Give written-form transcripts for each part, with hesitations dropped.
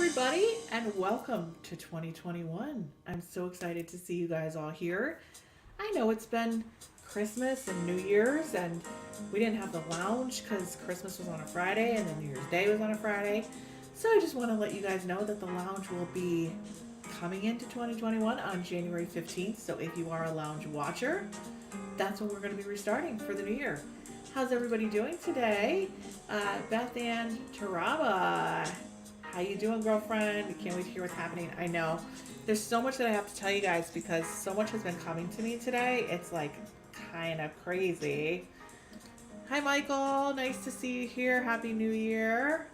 everybody, and welcome to 2021. I'm so excited to see you guys all here. I know it's been Christmas and New Year's, and we didn't have the lounge because Christmas was on a Friday and then New Year's Day was on a Friday. So I just want to let you guys know that the lounge will be coming into 2021 on January 15th. So if you are a lounge watcher, that's when we're going to be restarting for the new year. How's everybody doing today? Beth Ann Taraba, how you doing, girlfriend? Can't wait to hear what's happening. I know there's so much that I have to tell you guys because so much has been coming to me today. It's like kind of crazy. Hi, Michael. Nice to see you here. Happy New Year.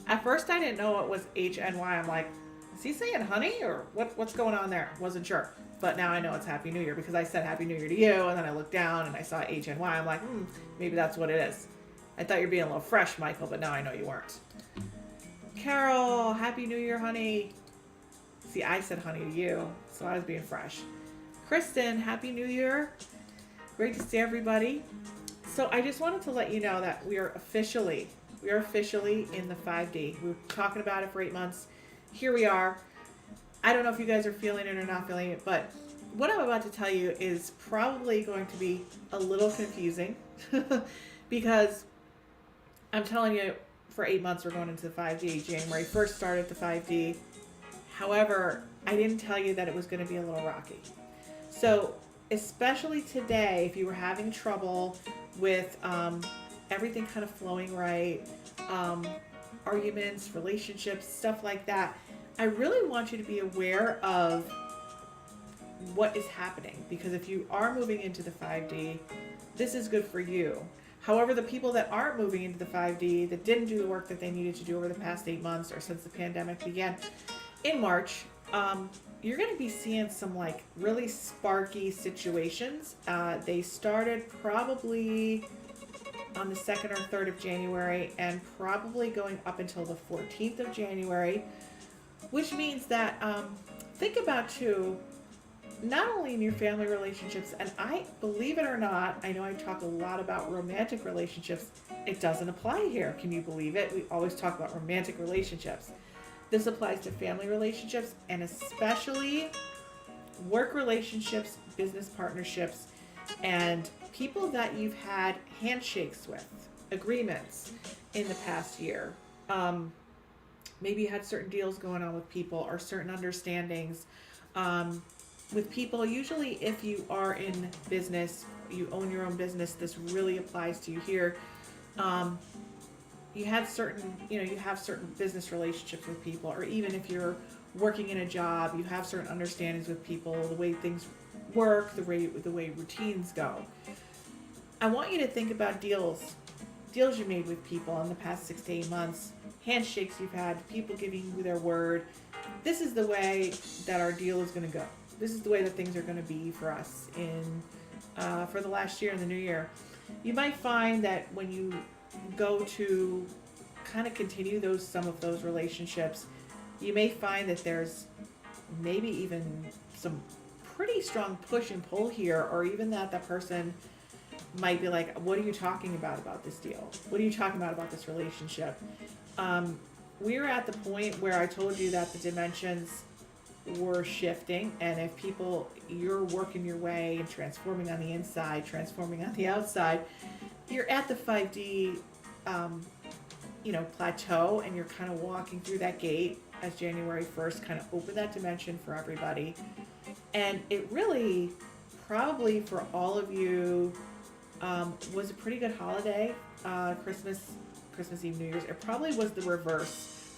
At first, I didn't know it was HNY. I'm like, is he saying honey or what's going on there? Wasn't sure. But now I know it's Happy New Year because I said Happy New Year to you, and then I looked down and I saw HNY. I'm like, maybe that's what it is. I thought you were being a little fresh, Michael, but now I know you weren't. Carol, Happy New Year, honey. See, I said honey to you, so I was being fresh. Kristen, Happy New Year. Great to see everybody. So I just wanted to let you know that we are officially in the 5D. We were talking about it for 8 months. Here we are. I don't know if you guys are feeling it or not feeling it, but what I'm about to tell you is probably going to be a little confusing because I'm telling you for 8 months we're going into the 5D. January 1st started the 5D. However, I didn't tell you that it was going to be a little rocky. So especially today, if you were having trouble with everything kind of flowing right, arguments, relationships, stuff like that, I really want you to be aware of what is happening, because if you are moving into the 5D, this is good for you. However, the people that aren't moving into the 5D, that didn't do the work that they needed to do over the past 8 months or since the pandemic began in March, you're going to be seeing some like really sparky situations. They started probably on the 2nd or 3rd of January and probably going up until the 14th of January. Which means that think about too, not only in your family relationships, and I believe it or not, I know I talk a lot about romantic relationships. It doesn't apply here. Can you believe it? We always talk about romantic relationships. This applies to family relationships and especially work relationships, business partnerships, and people that you've had handshakes with, agreements in the past year. Maybe you had certain deals going on with people or certain understandings with people. Usually if you are in business, you own your own business, this really applies to you here. You have certain business relationships with people, or even if you're working in a job, you have certain understandings with people, the way things work, the way routines go. I want you to think about deals you made with people in the past 6 to 8 months, handshakes you've had, people giving you their word. This is the way that our deal is going to go. This is the way that things are going to be for us for the last year and the new year. You might find that when you go to kind of continue some of those relationships, you may find that there's maybe even some pretty strong push and pull here, or even that the person might be like, what are you talking about this deal? What are you talking about this relationship? We're at the point where I told you that the dimensions were shifting, and if you're working your way and transforming on the inside, transforming on the outside, you're at the 5D plateau, and you're kind of walking through that gate as January 1st kind of opened that dimension for everybody. And it really, probably for all of you, was a pretty good holiday. Christmas Eve, New Year's. It probably was the reverse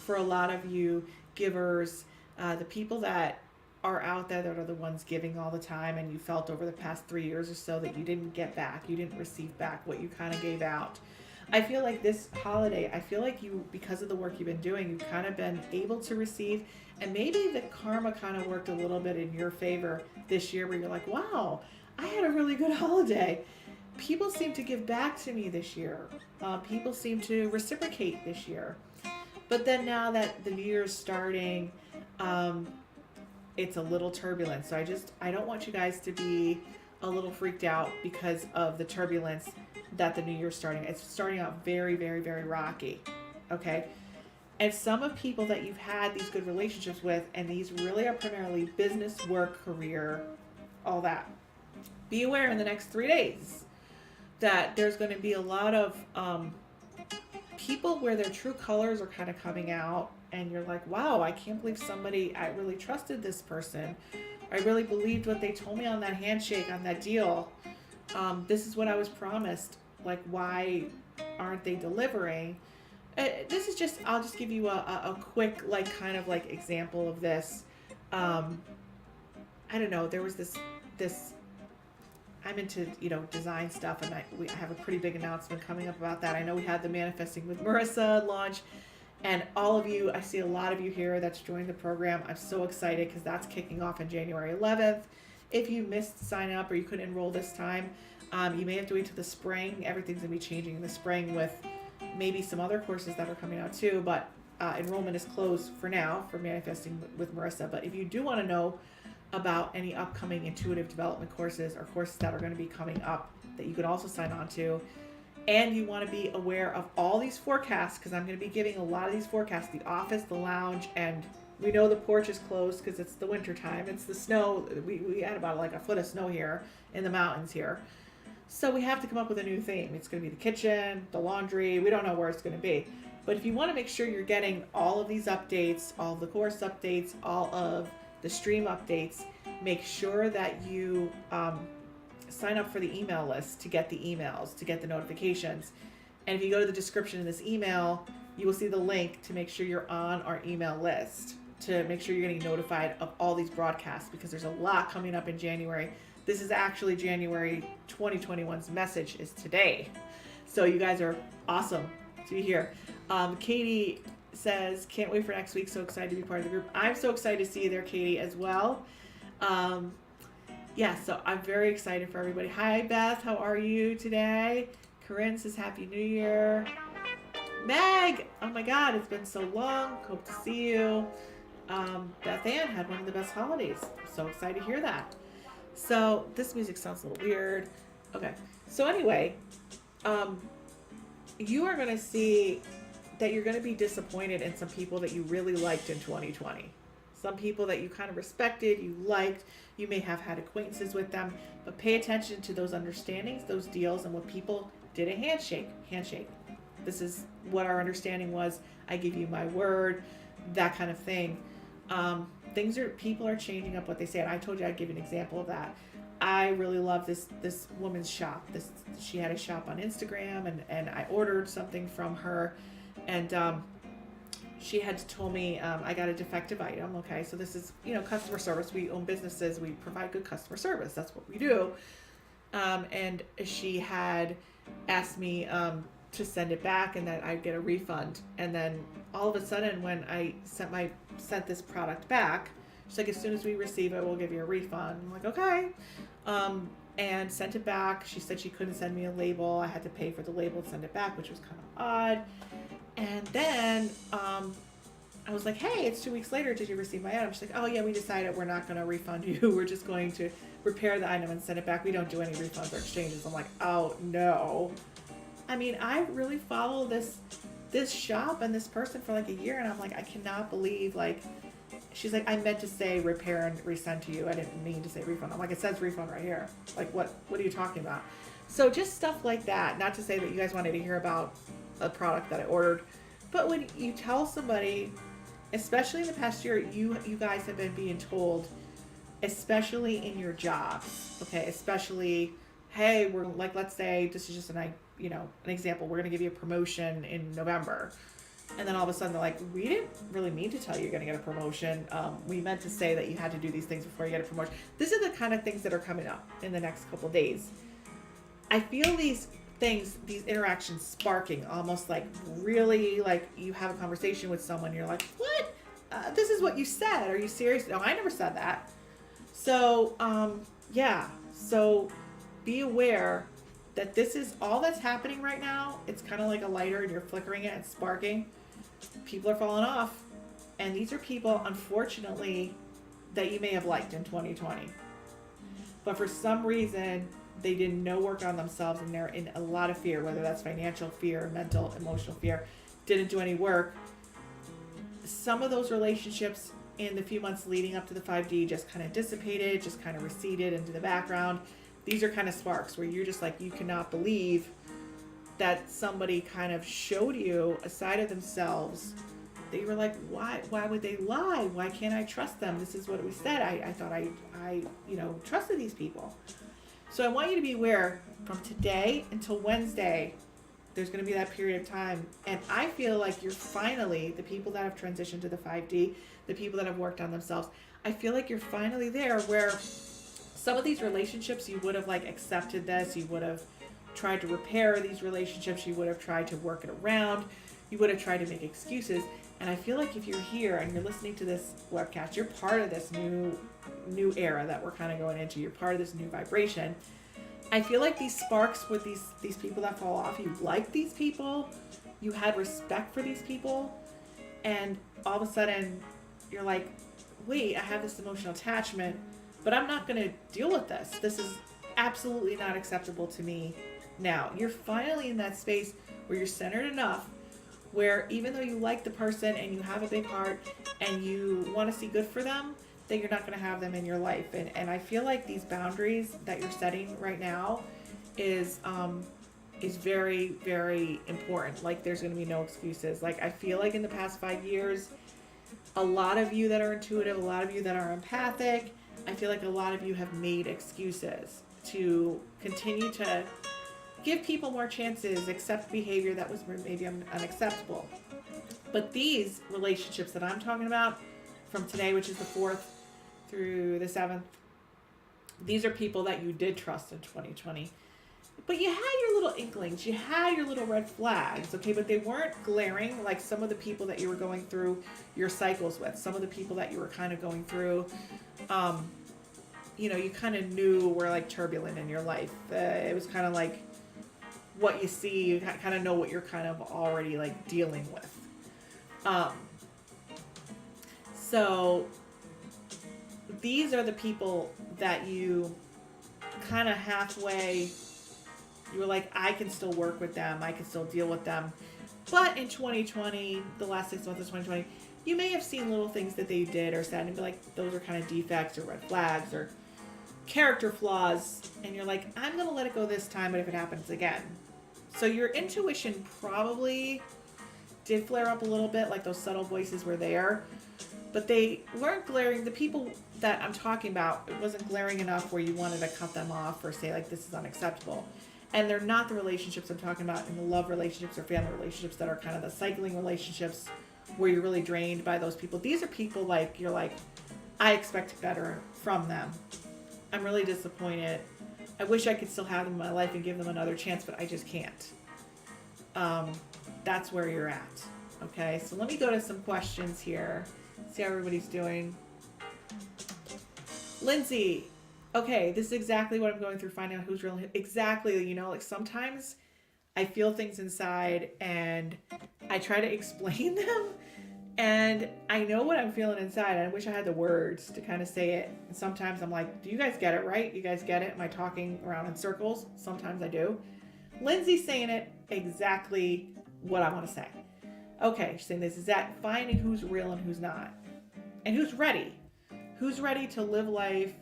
for a lot of you givers, the people that are out there that are the ones giving all the time, and you felt over the past 3 years or so that you didn't get back, you didn't receive back what you kind of gave out. I feel like this holiday, you, because of the work you've been doing, you've kind of been able to receive, and maybe the karma kind of worked a little bit in your favor this year where you're like, wow, I had a really good holiday. People seem to give back to me this year. People seem to reciprocate this year. But then now that the new year's starting, it's a little turbulent. So I don't want you guys to be a little freaked out because of the turbulence that the new year's starting. It's starting out very, very, very rocky. Okay. And some of people that you've had these good relationships with, and these really are primarily business, work, career, all that. Be aware in the next 3 days that there's going to be a lot of people where their true colors are kind of coming out, and you're like, wow, I can't believe I really trusted this person. I really believed what they told me on that handshake, on that deal. This is what I was promised. Like, why aren't they delivering? This is just, I'll just give you a quick, like, kind of like example of this. I don't know, there was this, I'm into, design stuff, and I have a pretty big announcement coming up about that. I know we had the Manifesting with Marissa launch, and all of you, I see a lot of you here that's joined the program. I'm so excited because that's kicking off on January 11th. If you missed sign up or you couldn't enroll this time, you may have to wait till the spring. Everything's going to be changing in the spring with maybe some other courses that are coming out too, but enrollment is closed for now for Manifesting with Marissa. But if you do want to know about any upcoming intuitive development courses or courses that are going to be coming up that you could also sign on to, and you want to be aware of all these forecasts, because I'm going to be giving a lot of these forecasts, the office, the lounge, and we know the porch is closed because it's the winter time. It's the snow. We had about like a foot of snow here in the mountains here. So we have to come up with a new theme. It's going to be the kitchen, the laundry. We don't know where it's going to be. But if you want to make sure you're getting all of these updates, all of the course updates, all of the stream updates, make sure that you sign up for the email list to get the emails, to get the notifications. And if you go to the description of this email, you will see the link to make sure you're on our email list, to make sure you're getting notified of all these broadcasts, because there's a lot coming up in January. This is actually January 2021's message is today. So you guys are awesome to be here. Katie says, can't wait for next week. So excited to be part of the group. I'm so excited to see you there, Katie, as well. Yeah, so I'm very excited for everybody. Hi, Beth. How are you today? Corinne says, Happy New Year. Meg, oh my God, it's been so long. Hope to see you. Beth Ann had one of the best holidays. So excited to hear that. So this music sounds a little weird. Okay. So anyway, you are going to see that you're going to be disappointed in some people that you really liked in 2020. Some people that you kind of respected, you liked, you may have had acquaintances with them, but pay attention to those understandings, those deals, and what people did a handshake. This is what our understanding was. I give you my word, that kind of thing. People are changing up what they say. And I told you I'd give an example of that. I really love this woman's shop. She had a shop on Instagram, and I ordered something from her, and she had told me I got a defective item. Okay, so this is customer service. We own businesses. We provide good customer service. That's what we do. And she had asked me to send it back and that I'd get a refund. And then all of a sudden, when I sent this product back, she's like, as soon as we receive it, we'll give you a refund. I'm like, okay. And sent it back. She said she couldn't send me a label. I had to pay for the label to send it back, which was kind of odd. And then I was like, hey, it's 2 weeks later. Did you receive my item? She's like, oh yeah, we decided we're not going to refund you. We're just going to repair the item and send it back. We don't do any refunds or exchanges. I'm like, oh no. I mean, I really follow this shop and this person for like a year, and I'm like, I cannot believe, like, she's like, I meant to say repair and resend to you. I didn't mean to say refund. I'm like, it says refund right here. Like, what are you talking about? So just stuff like that. Not to say that you guys wanted to hear about a product that I ordered, but when you tell somebody, especially in the past year, you guys have been being told, especially in your jobs, okay, especially, hey, we're like, let's say this is just an example, we're going to give you a promotion in November. And then all of a sudden they're like, we didn't really mean to tell you you're going to get a promotion. We meant to say that you had to do these things before you get a promotion. These are the kind of things that are coming up in the next couple of days. I feel these things, these interactions sparking, almost like really like you have a conversation with someone. You're like, what? This is what you said. Are you serious? No, I never said that. So, yeah. So be aware that this is all that's happening right now. It's kind of like a lighter and you're flickering it and sparking. People are falling off. And these are people, unfortunately, that you may have liked in 2020. But for some reason, they did no work on themselves and they're in a lot of fear, whether that's financial fear, mental, emotional fear, didn't do any work. some of those relationships in the few months leading up to the 5D just kind of dissipated, just kind of receded into the background. These are kind of sparks where you're just like, you cannot believe that somebody kind of showed you a side of themselves that you were like, why would they lie? Why can't I trust them? This is what we said. I thought I trusted these people. So I want you to be aware from today until Wednesday, there's going to be that period of time. And I feel like you're finally, the people that have transitioned to the 5D, the people that have worked on themselves, I feel like you're finally there where some of these relationships, you would have like accepted this, you would have tried to repair these relationships, you would have tried to work it around, you would have tried to make excuses. And I feel like if you're here and you're listening to this webcast, you're part of this new era that we're kind of going into. You're part of this new vibration. I feel like these sparks with these people that fall off, you like these people, you had respect for these people, and all of a sudden you're like, wait, I have this emotional attachment, but I'm not going to deal with this. This is absolutely not acceptable to me now. You're finally in that space where you're centered enough where even though you like the person and you have a big heart and you want to see good for them, that you're not going to have them in your life. And I feel like these boundaries that you're setting right now is very, very important. Like there's going to be no excuses. Like I feel like in the past 5 years, a lot of you that are intuitive, a lot of you that are empathic, I feel like a lot of you have made excuses to continue to give people more chances, accept behavior that was maybe unacceptable. But these relationships that I'm talking about from today, which is the 4th through the 7th, these are people that you did trust in 2020. But you had your little inklings, you had your little red flags, okay? But they weren't glaring like some of the people that you were going through your cycles with, some of the people that you were kind of going through, you kind of knew were like turbulent in your life. It was kind of like what you see, you kind of know what you're kind of already like dealing with. So these are the people that you kind of halfway, you were like, I can still work with them, I can still deal with them. But in 2020, the last 6 months of 2020, you may have seen little things that they did or said and be like, those are kind of defects or red flags or character flaws. And you're like, I'm going to let it go this time, but if it happens again. So your intuition probably did flare up a little bit, like those subtle voices were there, but they weren't glaring. The people that I'm talking about, it wasn't glaring enough where you wanted to cut them off or say like, this is unacceptable. And they're not the relationships I'm talking about in the love relationships or family relationships that are kind of the cycling relationships where you're really drained by those people. These are people like, you're like, I expect better from them. I'm really disappointed. I wish I could still have them in my life and give them another chance, but I just can't. That's where you're at. Okay, so let me go to some questions here. See how everybody's doing. Lindsay, okay, this is exactly what I'm going through, finding out who's real. Exactly, like sometimes I feel things inside and I try to explain them and I know what I'm feeling inside. I wish I had the words to kind of say it. And sometimes I'm like, do you guys get it right? You guys get it? Am I talking around in circles? Sometimes I do. Lindsay's saying it exactly what I want to say. Okay, she's saying this is that finding who's real and who's not. And who's ready. Who's ready to live life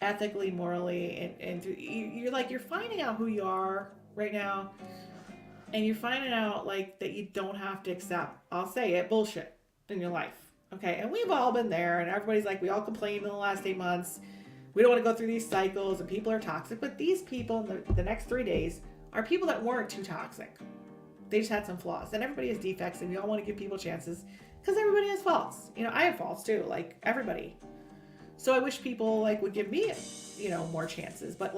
ethically, morally, and you're finding out who you are right now, and you're finding out like that you don't have to accept, I'll say it, bullshit in your life. Okay, and we've all been there, and everybody's like, we all complained in the last 8 months, we don't want to go through these cycles, and people are toxic, but these people in the next 3 days are people that weren't too toxic. They just had some flaws, and everybody has defects, and we all want to give people chances because everybody has faults. I have faults too, like everybody. So I wish people would give me, more chances. But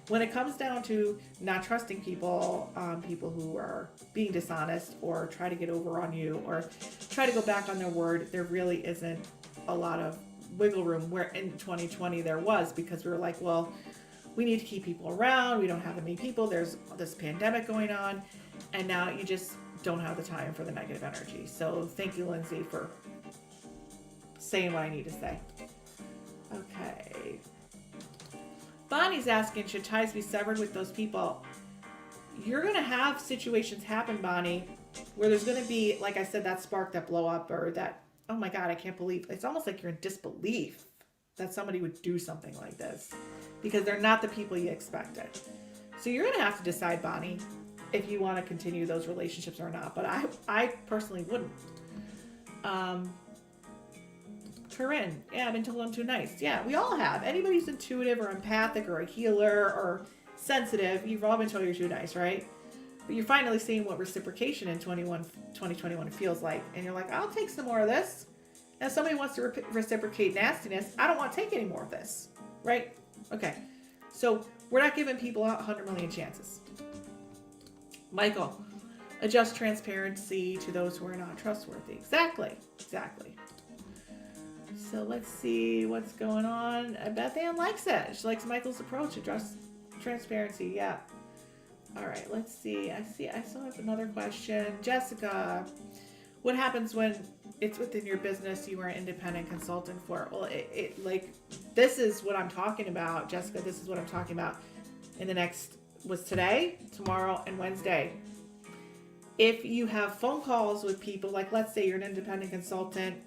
when it comes down to not trusting people, people who are being dishonest or try to get over on you or try to go back on their word, there really isn't a lot of wiggle room where in 2020 there was, because we were like, well, we need to keep people around. We don't have that many people. There's this pandemic going on. And now you just don't have the time for the negative energy. So thank you, Lindsay, for saying what I need to say. Okay. Bonnie's asking, should ties be severed with those people? You're going to have situations happen, Bonnie, where there's going to be, like I said, that spark, that blow up, or that, oh my God, I can't believe, it's almost like you're in disbelief that somebody would do something like this because they're not the people you expected. So you're going to have to decide, Bonnie, if you want to continue those relationships or not. But I personally wouldn't. Corinne, yeah, I've been told I'm too nice. Yeah, we all have. Anybody who's intuitive or empathic or a healer or sensitive, you've all been told you're too nice, right? But you're finally seeing what reciprocation in 2021 feels like. And you're like, I'll take some more of this. And if somebody wants to reciprocate nastiness, I don't want to take any more of this, right? Okay, so we're not giving people 100 million chances. Michael, adjust transparency to those who are not trustworthy. Exactly. So let's see what's going on. Beth Ann likes it. She likes Michael's approach. Adjust transparency. Yeah. All right. Let's see. I still have another question. Jessica, what happens when it's within your business you are an independent consultant for? Well, it like, this is what I'm talking about, Jessica. This is what I'm talking about in the next, was today, tomorrow, and Wednesday. If you have phone calls with people, like let's say you're an independent consultant,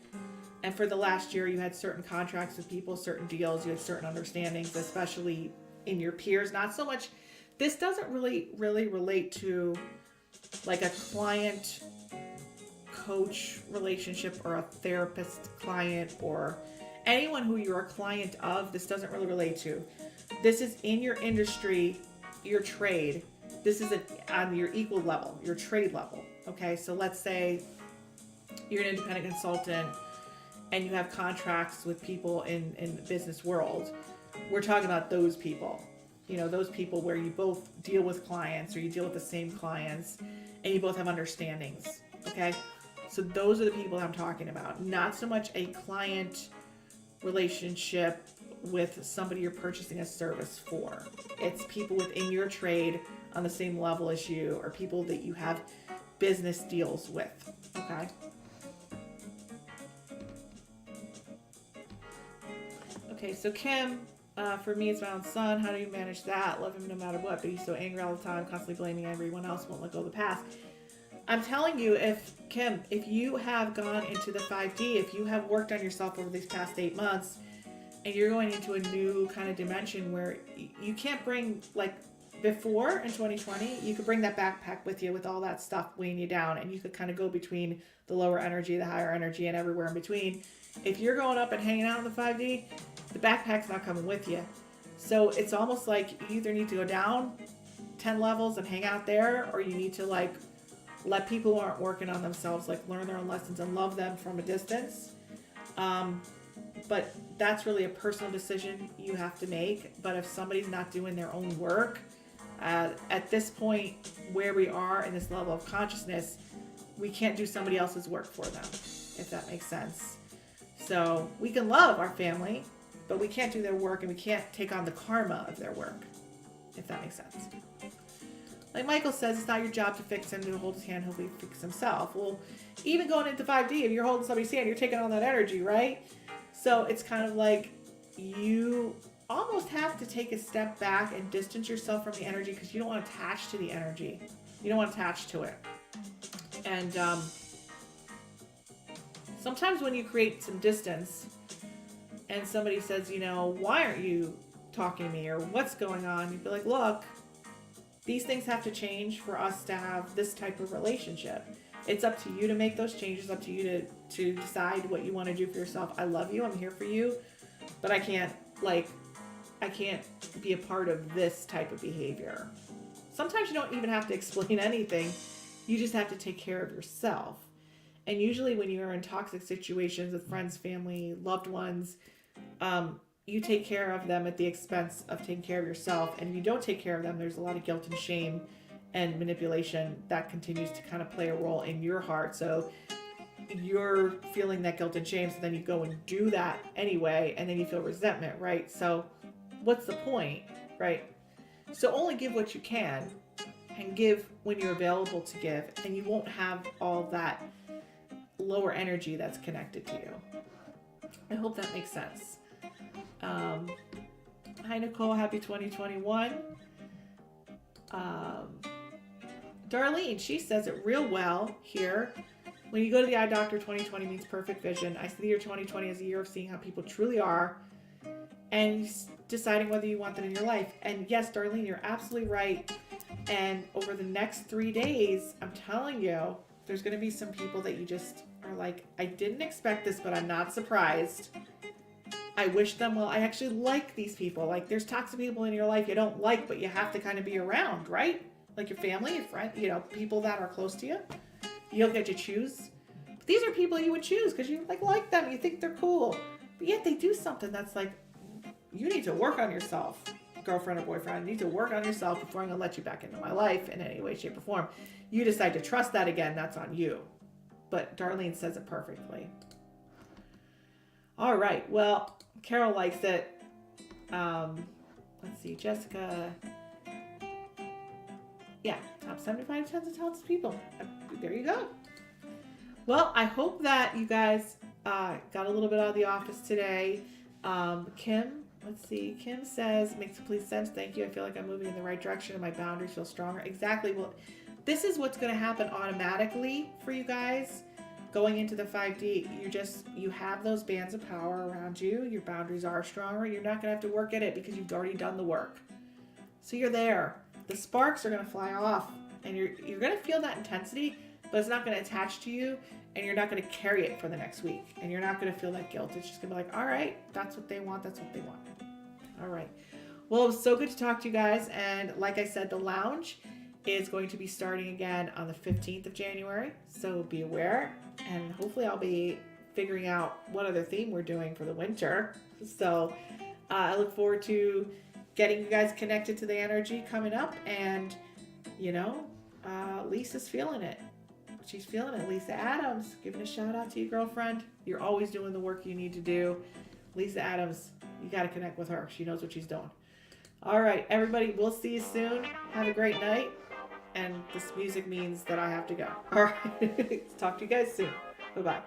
and for the last year you had certain contracts with people, certain deals, you had certain understandings, especially in your peers. Not so much, this doesn't really relate to like a client coach relationship or a therapist client or anyone who you're a client of. This doesn't really relate to. This is in your industry, your trade. This is on your equal level, your trade level. Okay, so let's say you're an independent consultant and you have contracts with people in the business world. We're talking about those people. You know, those people where you both deal with clients or you deal with the same clients and you both have understandings. Okay, so those are the people I'm talking about. Not so much a client relationship with somebody you're purchasing a service for. It's people within your trade on the same level as you, or people that you have business deals with. Okay. Okay, so Kim, for me, it's my own son. How do you manage that? Love him no matter what, but he's so angry all the time, constantly blaming everyone else, won't let go of the past. I'm telling you, if you have gone into the 5D, if you have worked on yourself over these past 8 months, and you're going into a new kind of dimension where you can't bring, like before in 2020, you could bring that backpack with you with all that stuff weighing you down, and you could kind of go between the lower energy, the higher energy, and everywhere in between. If you're going up and hanging out in the 5D, the backpack's not coming with you. So it's almost like you either need to go down 10 levels and hang out there, or you need to like let people who aren't working on themselves like learn their own lessons and love them from a distance. But that's really a personal decision you have to make. But if somebody's not doing their own work, at this point where we are in this level of consciousness, we can't do somebody else's work for them, if that makes sense. So we can love our family, but we can't do their work, and we can't take on the karma of their work, if that makes sense. Like Michael says, it's not your job to fix him, to hold his hand, hopefully fix himself. Well, even going into 5D, if you're holding somebody's hand, you're taking on that energy, right? So it's kind of like you almost have to take a step back and distance yourself from the energy, because you don't want to attach to the energy. You don't want to attach to it. And sometimes when you create some distance and somebody says, you know, why aren't you talking to me, or what's going on? You'd be like, look, these things have to change for us to have this type of relationship. It's up to you to make those changes, up to you to decide what you want to do for yourself. I love you, I'm here for you, but I can't be a part of this type of behavior. Sometimes you don't even have to explain anything. You just have to take care of yourself. And usually when you're in toxic situations with friends, family, loved ones, you take care of them at the expense of taking care of yourself. And if you don't take care of them, there's a lot of guilt and shame and manipulation that continues to kind of play a role in your heart. So you're feeling that guilt and shame, so then you go and do that anyway, and then you feel resentment, right? So what's the point, right? So only give what you can, and give when you're available to give, and you won't have all that lower energy that's connected to you. I hope that makes sense. Hi Nicole, happy 2021. Darlene, she says it real well here. When you go to the eye doctor, 2020 means perfect vision. I see the year 2020 as a year of seeing how people truly are and deciding whether you want them in your life. And yes, Darlene, you're absolutely right. And over the next 3 days, I'm telling you, there's going to be some people that you just are like, I didn't expect this, but I'm not surprised. I wish them well. I actually like these people. Like, there's toxic people in your life you don't like, but you have to kind of be around, right? Like your family, your friend, people that are close to you. You don't get to choose. But these are people you would choose because you like them. You think they're cool. But yet they do something that's like, you need to work on yourself, girlfriend or boyfriend. You need to work on yourself before I'm going to let you back into my life in any way, shape, or form. You decide to trust that again, that's on you. But Darlene says it perfectly. All right. Well, Carol likes it. Let's see. Jessica. Yeah. Top 75 tons of talented people. There you go. Well, I hope that you guys got a little bit out of the office today. Kim. Let's see. Kim says, makes complete sense. Thank you. I feel like I'm moving in the right direction and my boundaries feel stronger. Exactly. Well, this is what's going to happen automatically for you guys going into the 5D. You have those bands of power around you. Your boundaries are stronger. You're not going to have to work at it because you've already done the work. So you're there. The sparks are going to fly off and you're going to feel that intensity, but it's not going to attach to you and you're not going to carry it for the next week. And you're not going to feel that guilt. It's just going to be like, all right, that's what they want. That's what they want. All right. Well, it was so good to talk to you guys. And like I said, the lounge is going to be starting again on the 15th of January. So be aware. And hopefully I'll be figuring out what other theme we're doing for the winter. So I look forward to getting you guys connected to the energy coming up. And, Lisa's feeling it. She's feeling it. Lisa Adams, giving a shout out to you, girlfriend. You're always doing the work you need to do. Lisa Adams, you got to connect with her. She knows what she's doing. All right, everybody, we'll see you soon. Have a great night. And this music means that I have to go. All right, talk to you guys soon. Bye-bye.